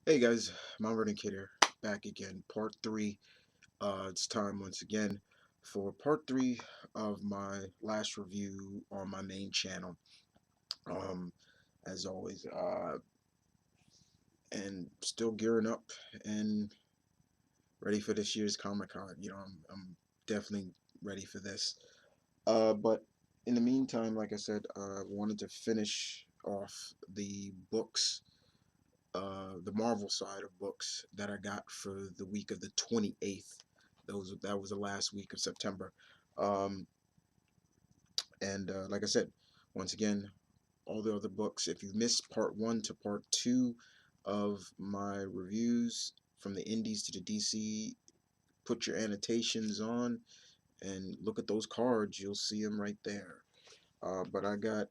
Hey guys, M.V.K here, back again, part 3. It's time once again for part 3 of my last review on my main channel. Um, as always, and still gearing up and ready for this year's Comic Con. I'm definitely ready for this. But in the meantime, like I said, I wanted to finish off the books, the Marvel side of books that I got for the week of the 28th. That was the last week of September. Um, and like I said, once again, all the other books. If you've missed part 1 to part 2 of my reviews from the Indies to the DC, put your annotations on and look at those cards. You'll see them right there. But I got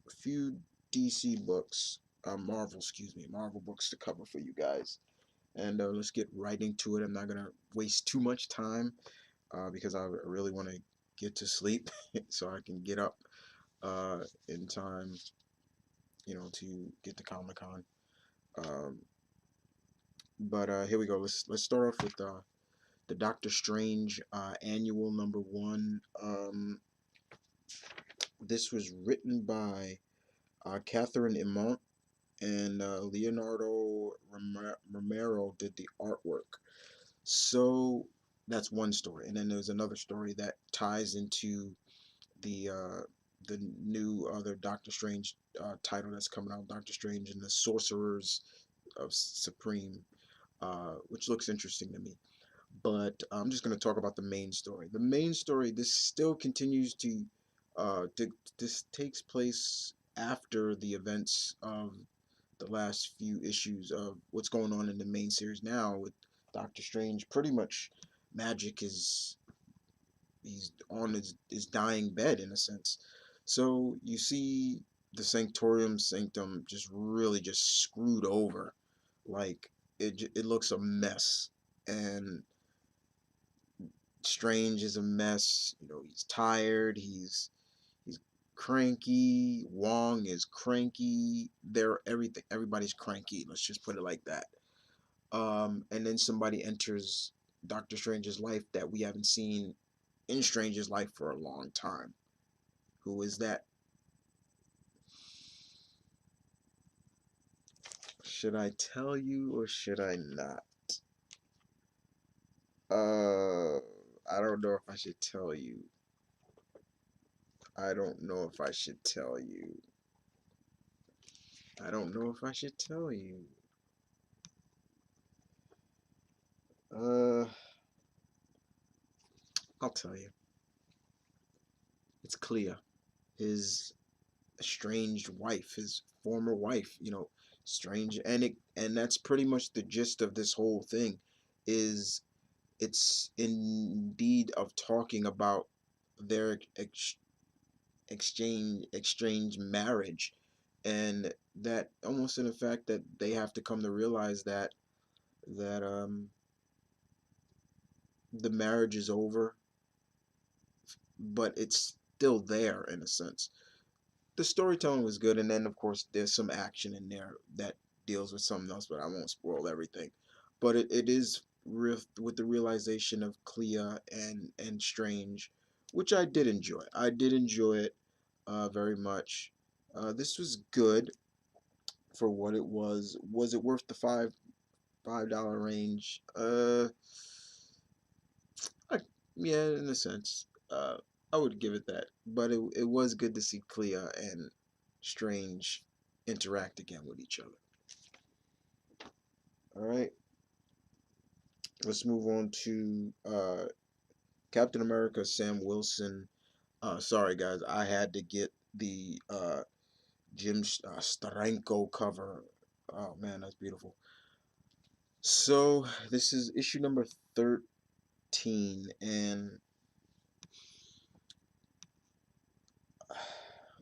a few DC books, Marvel books to cover for you guys. And let's get right into it. I'm not gonna waste too much time because I really want to get to sleep so I can get up in time, to get to Comic Con. Um, but here we go. Let's start off with the Doctor Strange annual number 1. This was written by Catherine Imont, and Leonardo Romero did the artwork. So that's one story, and then there's another story that ties into the new other Doctor Strange title that's coming out, Doctor Strange and the Sorcerers of Supreme, which looks interesting to me. But I'm just going to talk about the main story. The main story, this still continues this takes place after the events of the last few issues of what's going on in the main series now with Doctor Strange. Pretty much, magic is he's on his dying bed in a sense. So you see the Sanctorium Sanctum just really just screwed over, like it looks a mess, and Strange is a mess. He's tired. He's cranky. Wong is cranky. Everybody's cranky. Let's just put it like that. And then somebody enters Doctor Strange's life that we haven't seen in Strange's life for a long time. Who is that? Should I tell you or should I not? Uh, I don't know if I should tell you. I don't know if I should tell you. I don't know if I should tell you. Uh, I'll tell you. It's Clea, his estranged wife, his former wife. Strange, and that's pretty much the gist of this whole thing. Is it's indeed of talking about their exchange marriage, and that almost in the fact that they have to come to realize that the marriage is over, but it's still there in a sense. The storytelling was good, and then of course there's some action in there that deals with something else, but I won't spoil everything. But it is with the realization of Clea and Strange, which I did enjoy. I did enjoy it very much. This was good for what it was. Was it worth the $5 range? I, yeah, in a sense. I would give it that. But it was good to see Clea and Strange interact again with each other. All right, let's move on to Captain America Sam Wilson. Sorry guys, I had to get the Jim Steranko cover. Oh man, that's beautiful. So this is issue number 13, and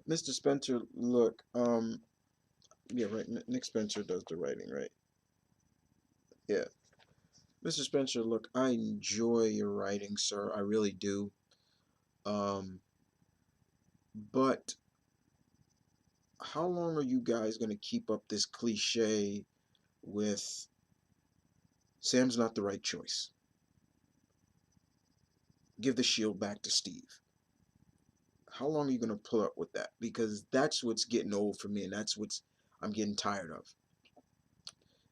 Mr. Spencer, look, yeah, right. Nick Spencer does the writing, right? Yeah, Mr. Spencer, look, I enjoy your writing, sir. I really do. Um, but how long are you guys gonna keep up this cliche? with Sam's not the right choice. Give the shield back to Steve. How long are you gonna put up with that? Because that's what's getting old for me, and that's what's I'm getting tired of.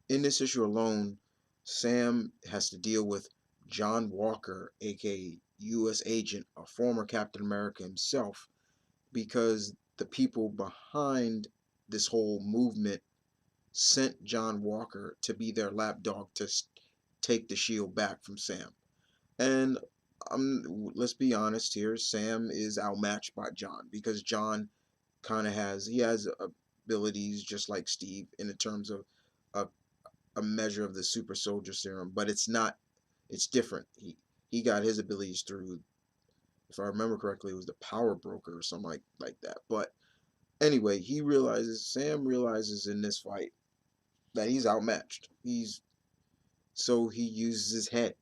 In this issue alone, Sam has to deal with John Walker, aka U.S. Agent, a former Captain America himself, because the people behind this whole movement sent John Walker to be their lapdog to take the shield back from Sam. And let's be honest here, Sam is outmatched by John because John kind of has abilities just like Steve in the terms of a, a measure of the super soldier serum, but it's different. He got his abilities through, if I remember correctly, it was the power broker or something like that. But anyway, Sam realizes in this fight that he's outmatched. So he uses his head,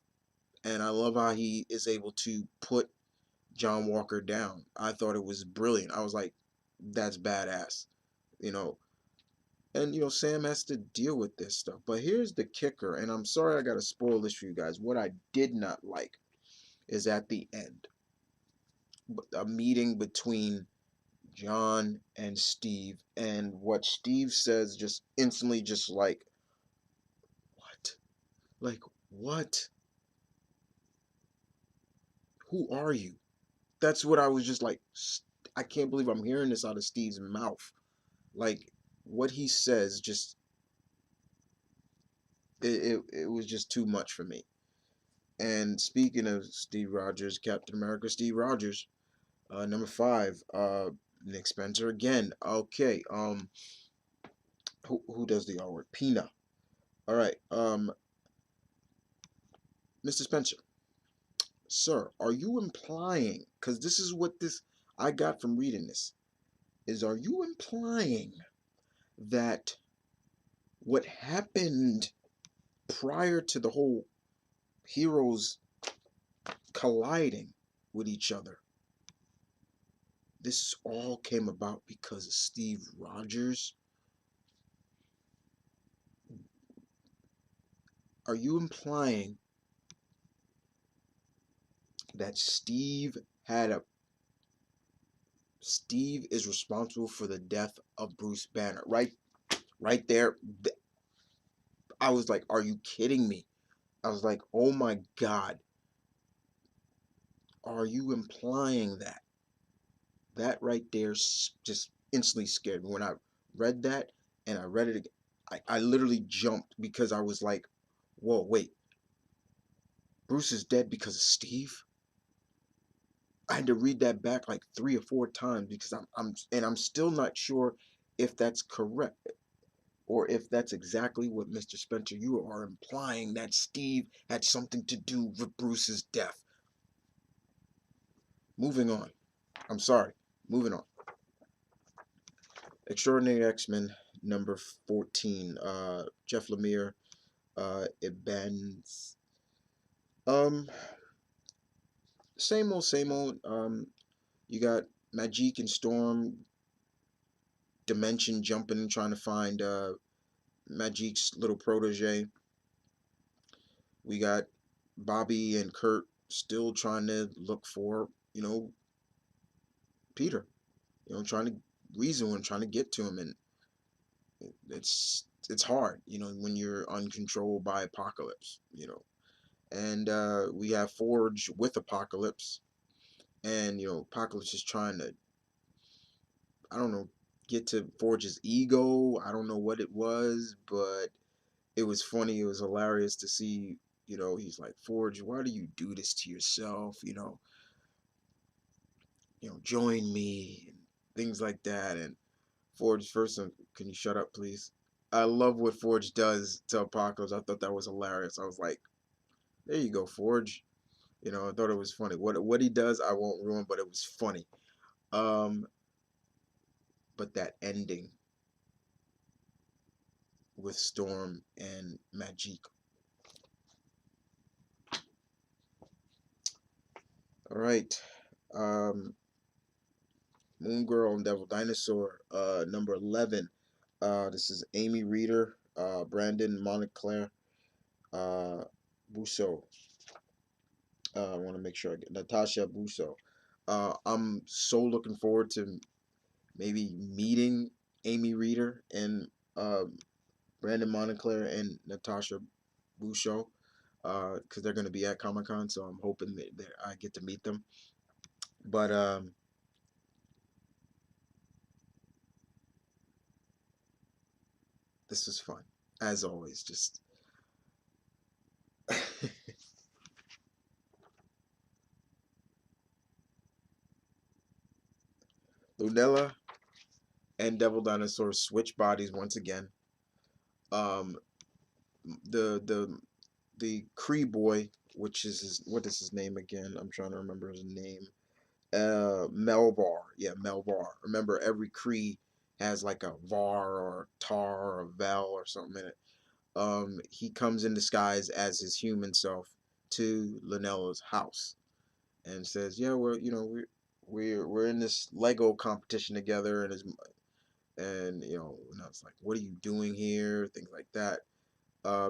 and I love how he is able to put John Walker down. I thought it was brilliant. I was like, that's badass, you know. And Sam has to deal with this stuff. But here's the kicker, and I'm sorry I gotta spoil this for you guys. What I did not like is at the end, a meeting between John and Steve, and what Steve says just instantly, just like, what? Like, what? Who are you? That's what I was just like, I can't believe I'm hearing this out of Steve's mouth. Like, what he says just, it was just too much for me. And speaking of Steve Rogers, Captain America, Steve Rogers, number 5, Nick Spencer again. Okay, who does the artwork? Pina. All right, Mr. Spencer, sir, are you implying? Because this is what this I got from reading this. Are you implying that what happened prior to the whole heroes colliding with each other, this all came about because of Steve Rogers? Are you implying that Steve is responsible for the death of Bruce Banner? Right there. I was like, are you kidding me? I was like, oh my God. Are you implying that? That right there just instantly scared me. When I read that and I read it again, I literally jumped because I was like, whoa, wait. Bruce is dead because of Steve? I had to read that back like 3 or 4 times because I'm still not sure if that's correct or if that's exactly what Mr. Spencer, you are implying, that Steve had something to do with Bruce's death. Moving on. I'm sorry. Moving on. Extraordinary X-Men number 14. Jeff Lemire, Ibanez. Um, Same old, same old. You got Magic and Storm dimension jumping, trying to find Magic's little protege. We got Bobby and Kurt still trying to look for, Peter. Trying to reason with him, trying to get to him, and it's hard, when you're uncontrolled by Apocalypse. And we have Forge with Apocalypse, and Apocalypse is trying to, I don't know, get to Forge's ego. I don't know what it was, but it was funny. It was hilarious to see. He's like, Forge, why do you do this to yourself? Join me and things like that. And Forge, first, can you shut up, please? I love what Forge does to Apocalypse. I thought that was hilarious. I was like, there you go, Forge. I thought it was funny. What he does, I won't ruin, but it was funny. But that ending with Storm and Magic. All right. Moon Girl and Devil Dinosaur, number 11. This is Amy Reeder, Brandon Montclair, uh, Busso. I want to make sure I get Natasha Busso. I'm so looking forward to maybe meeting Amy Reeder and Brandon Montclair and Natasha Busso because they're going to be at Comic Con, so I'm hoping that I get to meet them. But this was fun, as always. Just Lunella and Devil Dinosaur switch bodies once again. Um, the Kree boy, which is what is his name again? I'm trying to remember his name. Melvar. Yeah, Melvar. Remember, every Kree has like a Var or Tar or a Vel or something in it. He comes in disguise as his human self to Lunella's house and says, "Yeah, we're in this Lego competition together," and and I was like, "What are you doing here?" Things like that.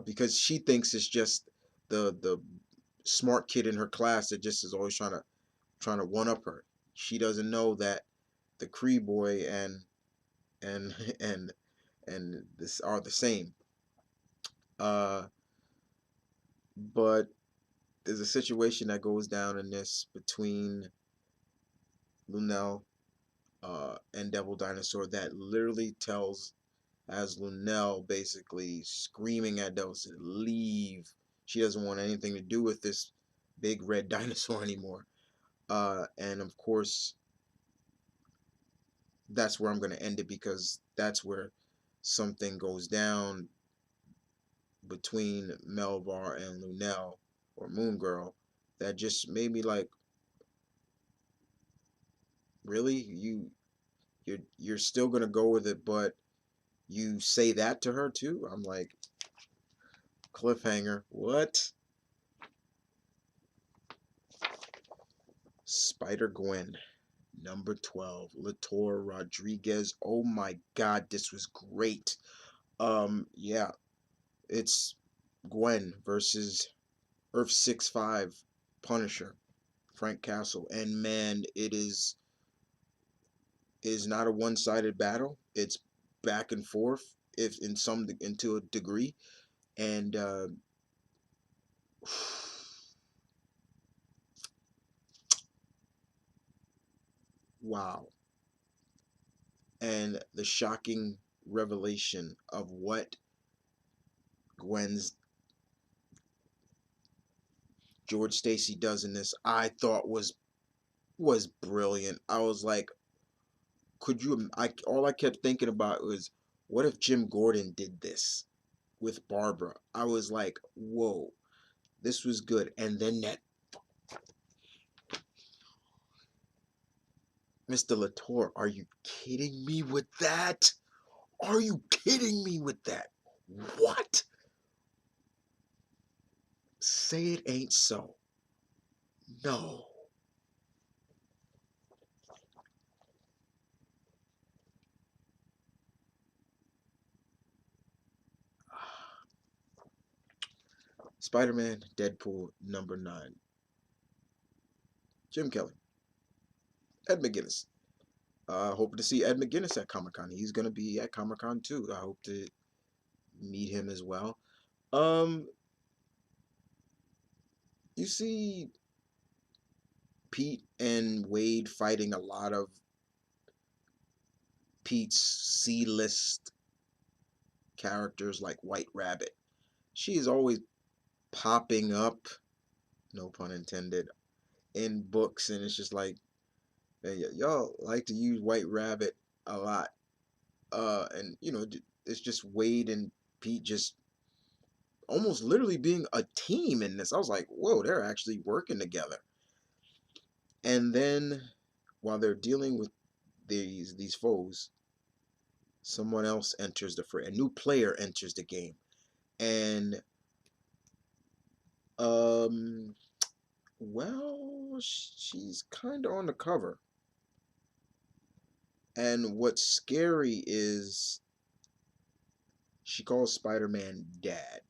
Because she thinks it's just the smart kid in her class that just is always trying to one up her. She doesn't know that the Cree boy and and and this are the same. Uh, but there's a situation that goes down in this between Lunel and Devil Dinosaur that literally tells as Lunel basically screaming at Devil to leave. She doesn't want anything to do with this big red dinosaur anymore. And of course, that's where I'm going to end it because that's where something goes down between Melvar and Lunel or Moon Girl that just made me like, really? You're still gonna go with it, but you say that to her too? I'm like, cliffhanger. What? SpiderGwen, number 12, Latour Rodriguez. Oh my god, this was great. Yeah, it's Gwen versus Earth 65 Punisher, Frank Castle. And man, it is not a one-sided battle. It's back and forth, if in some into a degree, and wow. And the shocking revelation of what Gwen's George Stacy does in this, I thought was brilliant. I was like, could you? I all I kept thinking about was, what if Jim Gordon did this with Barbara? I was like, whoa, this was good. And then that Mr. Latour, are you kidding me with that? Are you kidding me with that? What? Say it ain't so. No. Spider-Man Deadpool number 9. Jim Kelly. Ed McGuinness. Hoping to see Ed McGuinness at Comic Con. He's gonna be at Comic Con too. I hope to meet him as well. Um, you see Pete and Wade fighting a lot of Pete's C-list characters like White Rabbit. She is always popping up, no pun intended, in books, and it's just like, hey, y'all like to use White Rabbit a lot. And it's just Wade and Pete just almost literally being a team in this. I was like, whoa, they're actually working together. And then while they're dealing with these foes, someone else enters the fray. A new player enters the game, and um, well, she's kind of on the cover. And what's scary is She calls Spider-Man Dad,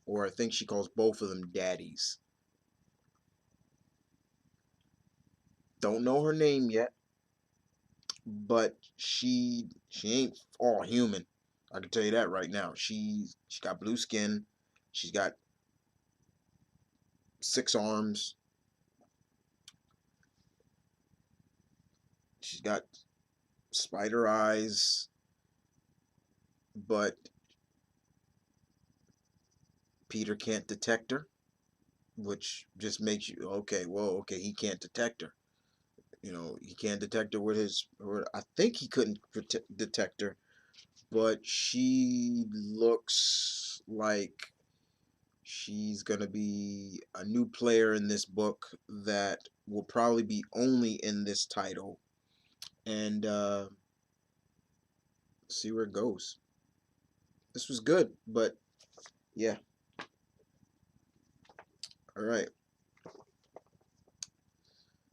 or I think she calls both of them daddies. Don't know her name yet, but she ain't all human. I can tell you that right now. She got blue skin. She's got 6 arms. She's got spider eyes, but Peter can't detect her, which just makes you okay. Well, okay, he can't detect her. He can't detect her with his. Or I think he couldn't detect her, but she looks like she's gonna be a new player in this book that will probably be only in this title, and see where it goes. This was good, but yeah. All right,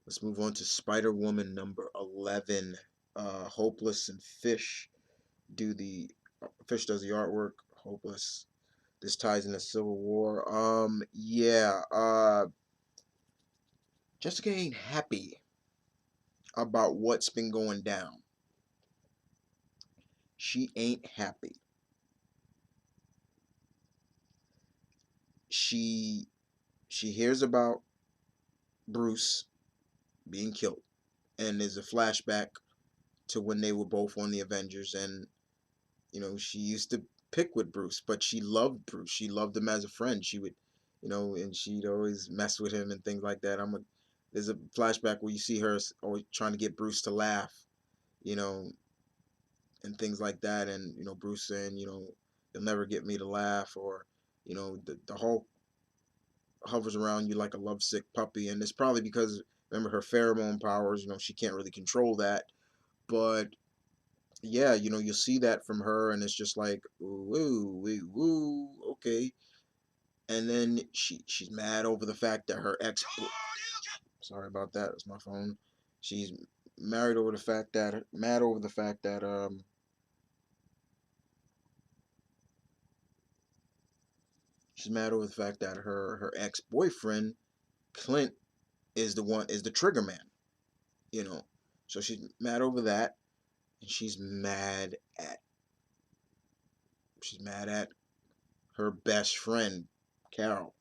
let's move on to Spider Woman number 11. Hopeless and Fish does the artwork. Hopeless. This ties into Civil War. Yeah. Jessica ain't happy about what's been going down. She ain't happy. She she hears about Bruce being killed, and there's a flashback to when they were both on the Avengers, and she used to pick with Bruce, but she loved Bruce. She loved him as a friend. She would, and she'd always mess with him and things like that. There's a flashback where you see her always trying to get Bruce to laugh, you know, and things like that, and Bruce saying, you'll never get me to laugh, or the Hulk hovers around you like a lovesick puppy, and it's probably because remember her pheromone powers, she can't really control that, but yeah, you'll see that from her, and it's just like woo, woo, woo, okay. And then she's mad over the fact that her ex. Sorry about that. It's my phone. She's mad over the fact that she's mad over the fact that her ex boyfriend Clint is the trigger man. You know, so she's mad over that, and she's mad at her best friend Carol.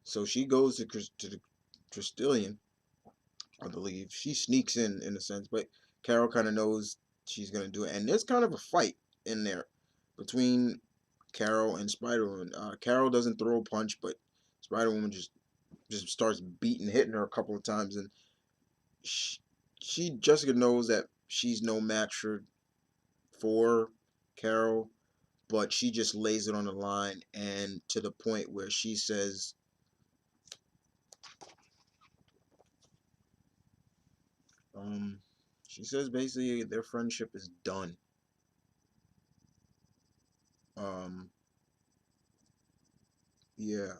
So she goes to the Tristilian, I believe. She sneaks in a sense, but Carol kind of knows she's gonna do it, and there's kind of a fight in there between Carol and Spider Woman. Carol doesn't throw a punch, but Spider Woman just starts hitting her a couple of times, and she, Jessica knows that she's no match for Carol, but she just lays it on the line, and to the point where um, she says basically their friendship is done. Um, yeah,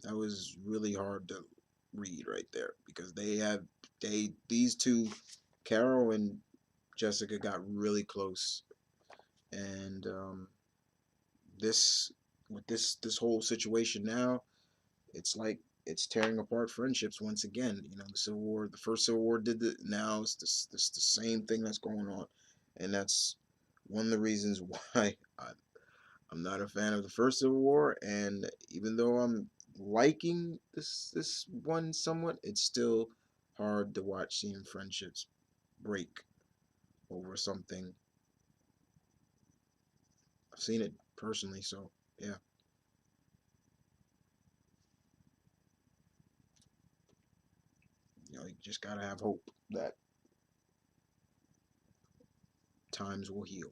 that was really hard to read right there because these two, Carol and Jessica, got really close, and this with this whole situation now, it's like it's tearing apart friendships once again. The first Civil War did it. Now it's this the same thing that's going on, and that's one of the reasons why I'm not a fan of the first Civil War. And even though I'm liking this one somewhat, it's still hard to watch seeing friendships break over something. I've seen it personally, so yeah, you just gotta have hope that times will heal.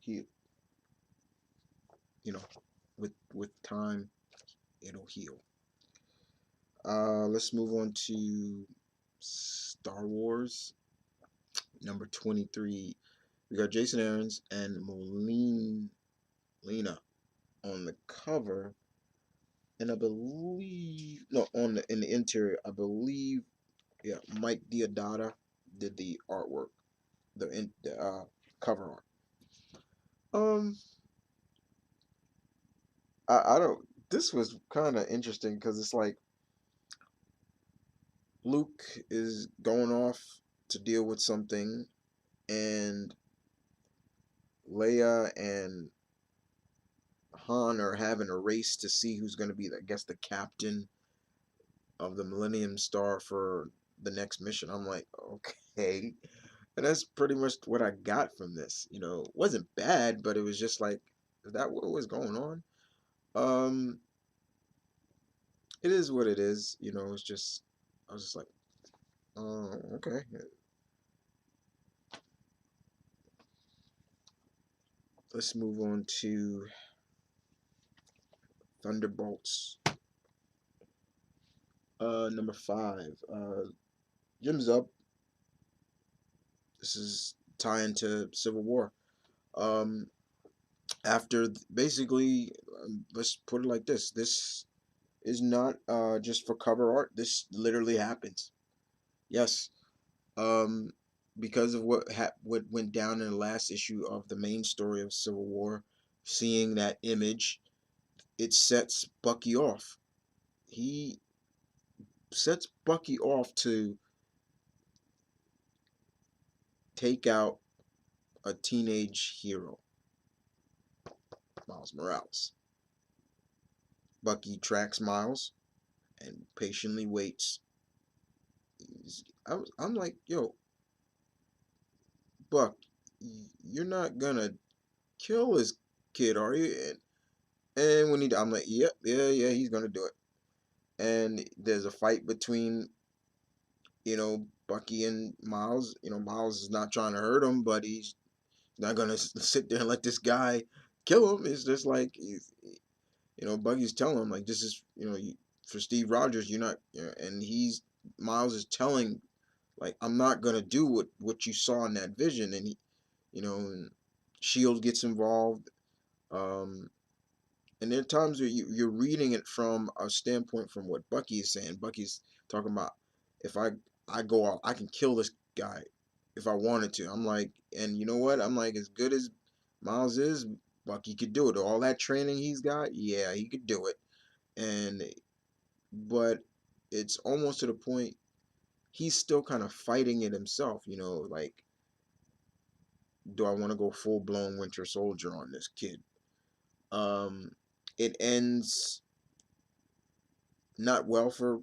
You know, with time, it'll heal. Let's move on to Star Wars number 23. We got Jason Aaron's and Molina on the cover, and I believe no on the in the interior. I believe Mike Diodato did the artwork, the cover art. Um, I don't. This was kind of interesting because it's like Luke is going off to deal with something, and Leia and Han are having a race to see who's going to be, I guess, the captain of the Millennium Star for the next mission. I'm like, okay. And that's pretty much what I got from this. It wasn't bad, but it was just like, is that what was going on? Um, it is what it is. It's just, I was just like, oh, okay. Let's move on to Thunderbolts. Number 5. Jim's up. This is tying to Civil War. Um, after basically, let's put it like this: this is not just for cover art. This literally happens. Yes. Um, because of what went down in the last issue of the main story of Civil War, seeing that image, it sets Bucky off. He sets Bucky off to take out a teenage hero, Miles Morales. Bucky tracks Miles and patiently waits. I'm like, yo, Buck, you're not gonna kill this kid, are you? And when I'm like, yep, yeah, he's gonna do it. And there's a fight between, Bucky and Miles. Miles is not trying to hurt him, but he's not gonna sit there and let this guy kill him. It's just like Bucky's telling him like this is, for Steve Rogers, you're not, and Miles is telling like I'm not gonna do what you saw in that vision, and and Shield gets involved. Um, and there are times where you're reading it from a standpoint from what Bucky is saying. Bucky's talking about if I go out, I can kill this guy if I wanted to. I'm like, and you know what? I'm like, as good as Miles is, Bucky could do it. All that training he's got, yeah, he could do it. And but it's almost to the point he's still kind of fighting it himself. Like, do I want to go full blown Winter Soldier on this kid? Um, it ends not well for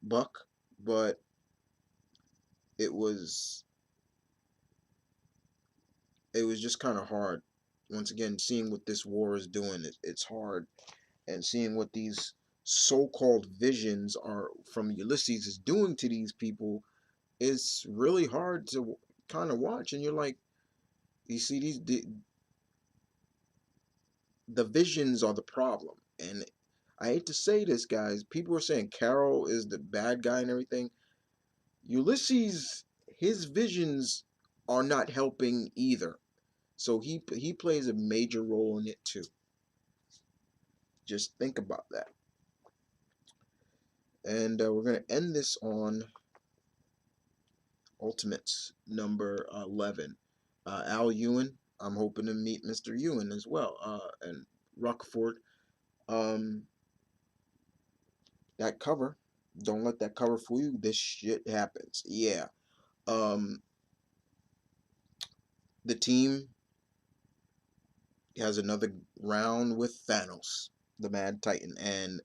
Buck, but it was it was just kind of hard. Once again, seeing what this war is doing, it's hard, and seeing what these so-called visions are from Ulysses is doing to these people, it's really hard to kind of watch. And you're like, you see the visions are the problem. And I hate to say this, guys. People are saying Carol is the bad guy and everything. Ulysses, his visions are not helping either. So he plays a major role in it too. Just think about that. And we're gonna end this on Ultimates number 11. Al Ewan. I'm hoping to meet Mr. Ewan as well. And Rockford. Um, that cover. Don't let that cover fool you. This shit happens. Yeah. Um, the team has another round with Thanos, the Mad Titan, and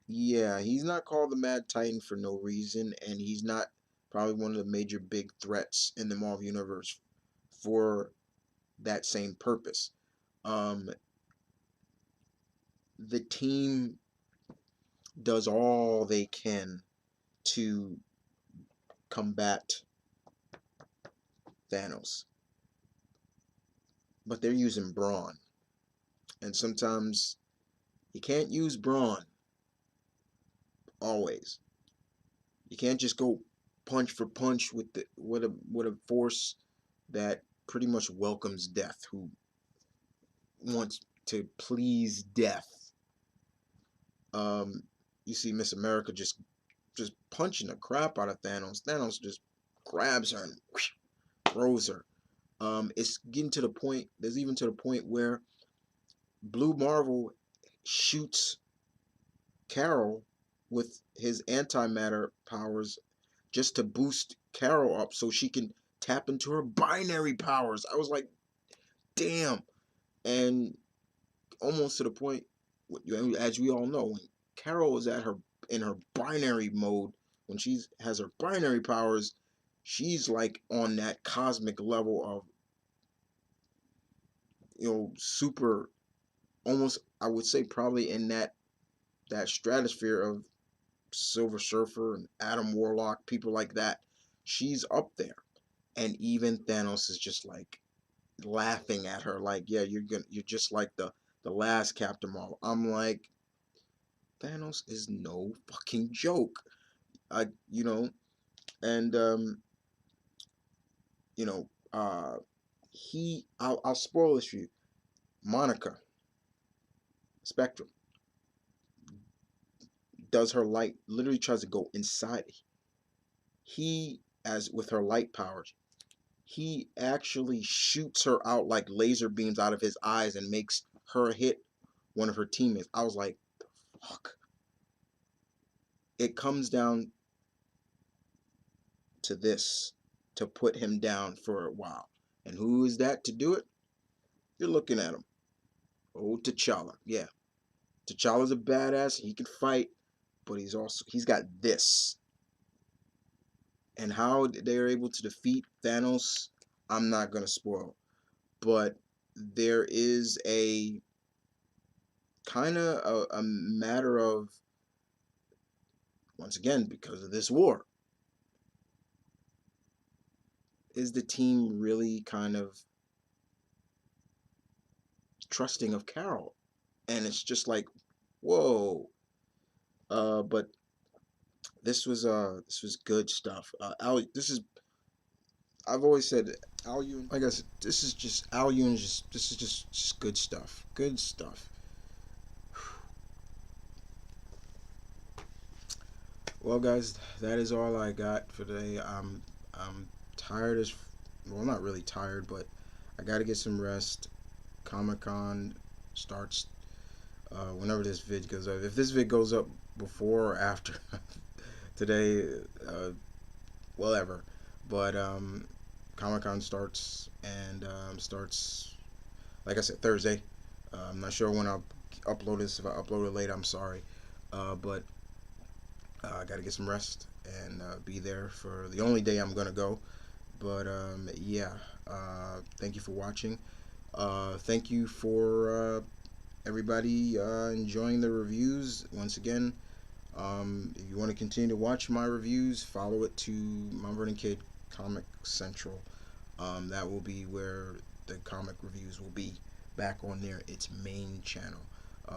yeah, he's not called the Mad Titan for no reason, and he's not probably one of the major big threats in the Marvel Universe for that same purpose. Um, the team does all they can to combat Thanos, but they're using brawn, and sometimes you can't use brawn always. You can't just go punch for punch with a force that pretty much welcomes death, who wants to please death. Um, you see Miss America just punching the crap out of Thanos. Thanos just grabs her and throws her. It's getting to the point. There's even to the point where Blue Marvel shoots Carol with his antimatter powers just to boost Carol up so she can tap into her binary powers. I was like, damn. And almost to the point, as we all know, when Carol is at her in her binary mode, when she has her binary powers, she's like on that cosmic level of, super, almost, I would say, probably in that stratosphere of Silver Surfer and Adam Warlock, people like that. She's up there, and even Thanos is just like laughing at her, like, yeah, you're just like the last Captain Marvel. I'm like, Thanos is no fucking joke. I you know, and you know, uh, I'll spoil this for you. Monica Spectrum does her light, literally tries to go inside. He, as with her light powers, he actually shoots her out like laser beams out of his eyes and makes her hit one of her teammates. I was like, fuck. It comes down to this to put him down for a while. And who is that to do it? You're looking at him. Oh, T'Challa. Yeah. T'Challa's a badass. He can fight, but he's got this. And how they are able to defeat Thanos, I'm not gonna spoil. But there is a kind of a matter of, once again, because of this war, is the team really kind of trusting of Carol? And it's just like, whoa. But this was good stuff. This is, I've always said, Al Ewing. Like I said, this is just Al Ewing. This is just good stuff. Good stuff. Well, guys, that is all I got for today. I'm tired as, well, not really tired, but I got to get some rest. Comic Con starts whenever this vid goes up. If this vid goes up before or after today, whatever. But Comic Con starts, and starts, like I said, Thursday. I'm not sure when I'll upload this. If I upload it late, I'm sorry. But I got to get some rest and be there for the only day I'm gonna go. But yeah, thank you for watching. Thank you for everybody enjoying the reviews. Once again, if you want to continue to watch my reviews, follow it to Mom Vernon Kid Comic Central. That will be where the comic reviews will be, back on its main channel.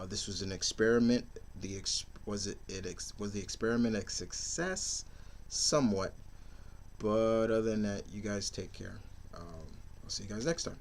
This was an experiment. Was the experiment a success? Somewhat, but other than that, you guys take care. I'll see you guys next time.